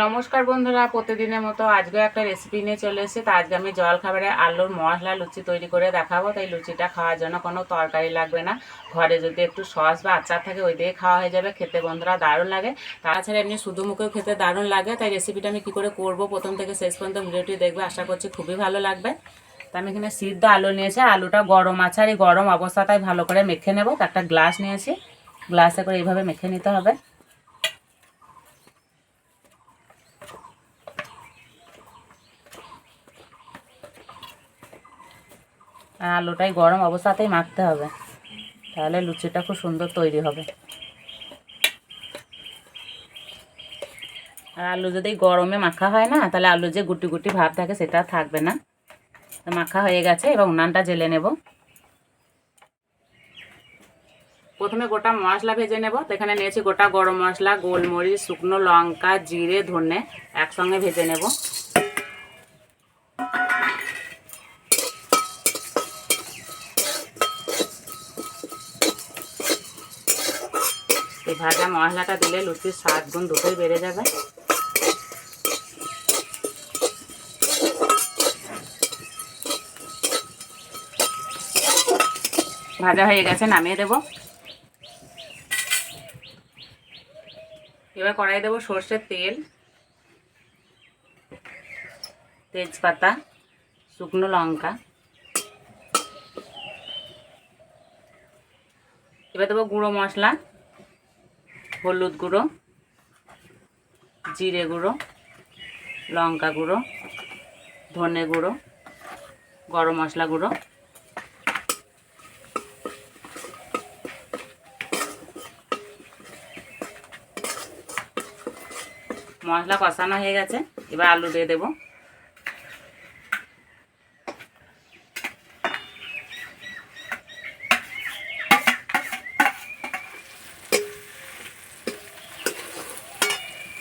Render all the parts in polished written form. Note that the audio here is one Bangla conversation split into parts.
নমস্কার বন্ধুরা, প্রতিদিনের মতো আজকে একটা রেসিপি নিয়ে চলে এসেছি। তো আজকে আমি জলখাবারে আলুর মশলা লুচি তৈরি করে দেখাবো। তাই লুচিটা খাওয়ার জন্য কোনো তরকারি লাগবে না, ঘরে যদি একটু সস বা আচার থাকে ওই দিয়ে খাওয়া হয়ে যাবে। খেতে বন্ধুরা দারুণ লাগে, তাছাড়া এমনি শুধু মুখেও খেতে দারুণ লাগে। তাই রেসিপিটা আমি কী করে করব প্রথম থেকে শেষ পর্যন্ত ভিডিওটি দেখবে, আশা করছি খুবই ভালো লাগবে। তো আমি এখানে সিদ্ধ আলু নিয়েছি, আলুটা গরম আছে আর এই গরম অবস্থাটাই ভালো করে মেখে নেবো। তো একটা গ্লাস নিয়েছি, গ্লাসে করে এইভাবে মেখে নিতে হবে। আর আলুটাই গরম অবস্থাতেই মাখতে হবে, তাহলে লুচিটা খুব সুন্দর তৈরি হবে। আর আলু যদি গরমে মাখা হয় না, তাহলে আলু যে গুটি গুটি ভাব থাকে সেটা থাকবে না। মাখা হয়ে গেছে, এবার উনানটা জেলে নেব। প্রথমে গোটা মশলা ভেজে নেব। তো এখানে নিয়েছি গোটা গরম মশলা, গোলমরিচ, শুকনো লঙ্কা, জিরে, ধনে একসঙ্গে ভেজে নেব। এই ভাজা মশলাটা দিলে লুচির স্বাদ গুণ দুটোই বেড়ে যাবে। ভাজা হয়ে গেছে, নামিয়ে দেব। এবার কড়াই দেবো সর্ষের তেল, তেজপাতা, শুকনো লঙ্কা। এবার দেবো গুঁড়ো মশলা, হলুদ গুঁড়ো, জিরে গুঁড়ো, লঙ্কা গুঁড়ো, ধনে গুঁড়ো, গরম মশলা গুঁড়ো। মশলা কষানো হয়ে গেছে, এবার আলু দিয়ে দেবো।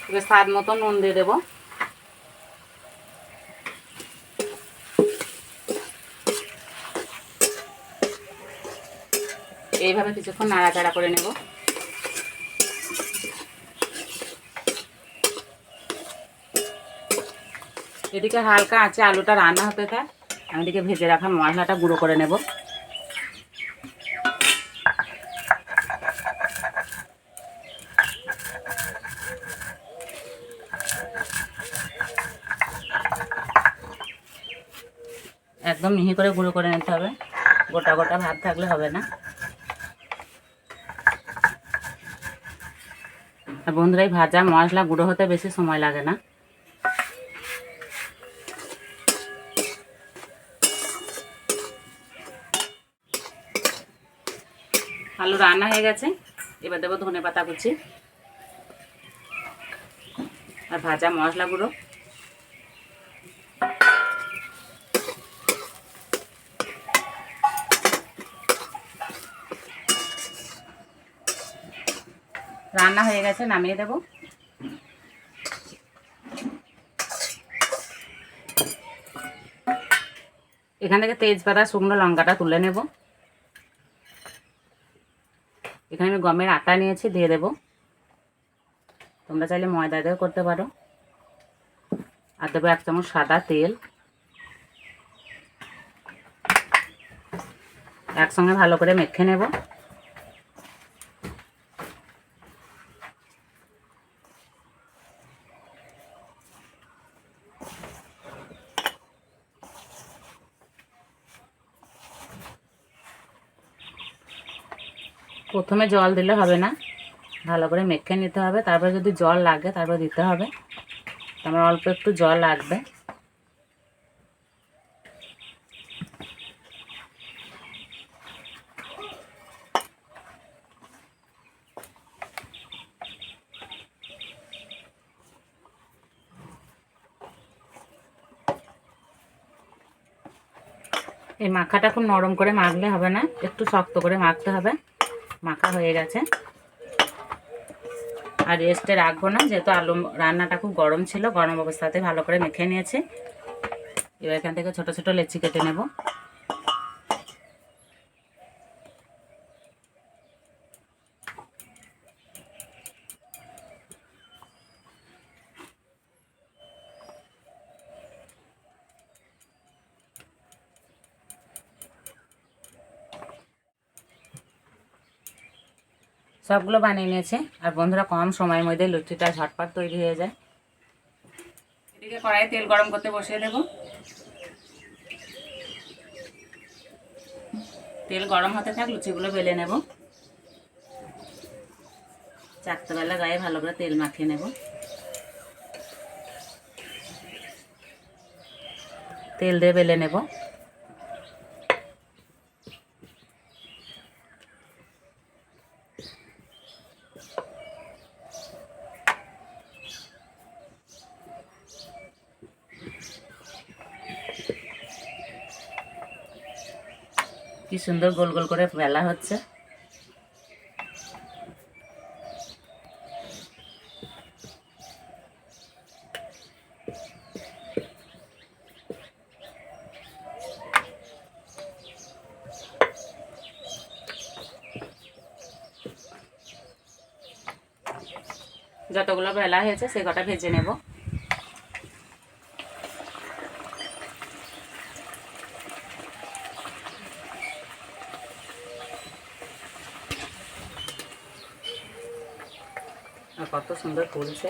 এবার স্বাদ মতো নুন দিয়ে দেবো। এইভাবে কিছুক্ষণ নাড়াচাড়া করে নেব। এদিকে হালকা আছে আলুটা রান্না হতে থাক, আমি এদিকে ভেজে রাখা মশলাটা গুঁড়ো করে নেব। একদম মিহি করে গুঁড়ো করে নিতে হবে, গোটা গোটা ভাব থাকলে হবে না। আর বন্ধুরা, এই ভাজা মশলা গুঁড়ো হতে বেশি সময় লাগে না। আলু রান্না হয়ে গেছে, এবার দেবো ধনে পাতা কুচি আর ভাজা মশলা গুঁড়ো। রান্না হয়ে গেছে, নামিয়ে দেব। এখান থেকে তেজপাতা, শুকনো লঙ্কাটা তুলে নেব। এখানে আমি গমের আটা নিয়েছি, দিয়ে দেব। তোমরা চাইলে ময়দা দিয়েও করতে পারো। আর দেবো 1 চামচ সাদা তেল। একসঙ্গে ভালো করে মেখে নেব। প্রথমে জল দিলে হবে না, ভালো করে মেখে নিতে হবে, তারপরে যদি জল লাগে তারপর দিতে হবে। আমার অল্প একটু জল লাগবে। এই মাখাটা খুব নরম করে মাখলে হবে না, একটু শক্ত করে মাখতে হবে। মাখা হয়ে গেছে, আর রেস্টে রাখবো না, যেহেতু আলু রান্নাটা খুব গরম ছিল, গরম অবস্থাতে ভালো করে মেখে নিয়েছি। এবার এখান থেকে ছোট ছোট লেচি কেটে নেব। সবগুলো বানিয়ে নিয়েছি। আর বন্ধুরা কম সময়ের মধ্যে লুচিটা ঝটপট তৈরি হয়ে যায়। এদিকে কড়াইয়ে তেল গরম করতে বসিয়ে দেব। তেল গরম হতে থাক, লুচিগুলো বেলে নেব। চারটেবেলা গায়ে ভালো করে তেল মাখিয়ে নেব। তেল দিয়ে বেলে নেব। কি সুন্দর গোল গোল করে বেলা হচ্ছে। যতগুলো বেলা হয়েছে সে কটা ভেজে নেব। আর কত সুন্দর ফুলছে।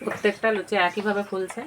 প্রত্যেকটা লুচি একইভাবে ফুলছে।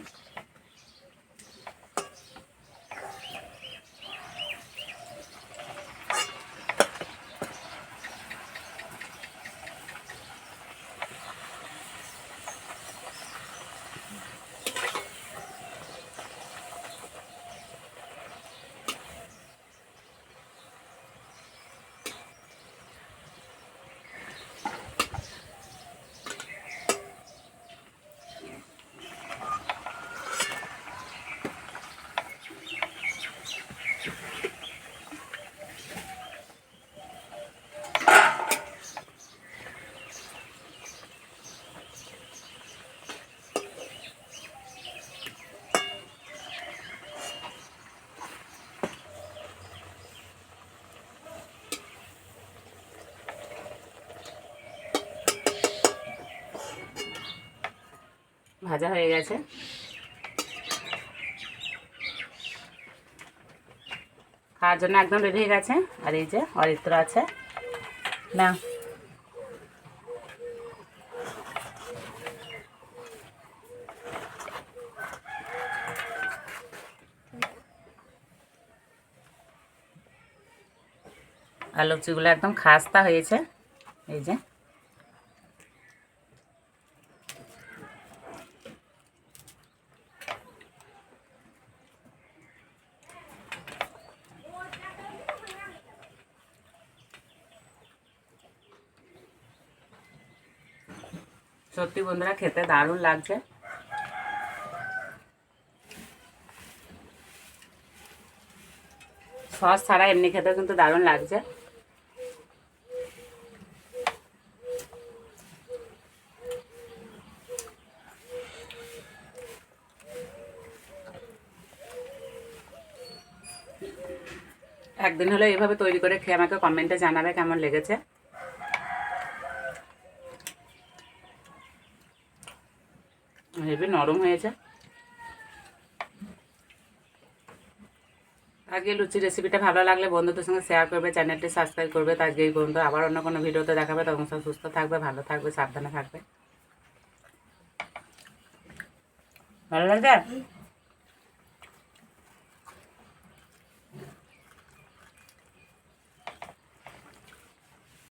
ভাজা হয়ে গেছে। খাওয়ার জন্য একদম রেডি হয়ে গেছে। আর এই যে অরিত্র আছে না, আর লুচিগুলো একদম খাস্তা হয়েছে। এই যে সত্যি বন্ধুরা খেতে দারুণ লাগছে। সস ছাড়া এমনি খেতেও কিন্তু দারুণ লাগছে। একদিন হলে এইভাবে তৈরি করে খেয়ে আমাকে কমেন্টে জানাবে কেমন লেগেছে। হেবি নরম হয়েছে। আজকে লুচি রেসিপিটা ভালো লাগলে বন্ধুদের সঙ্গে শেয়ার করবে, চ্যানেলটি সাবস্ক্রাইব করবে। তো আজকে এই পর্যন্ত, আবার অন্য কোনো ভিডিওতে দেখাবে। তখন সব সুস্থ থাকবে, ভালো থাকবে, সাবধানে থাকবে। ভালো লাগছে।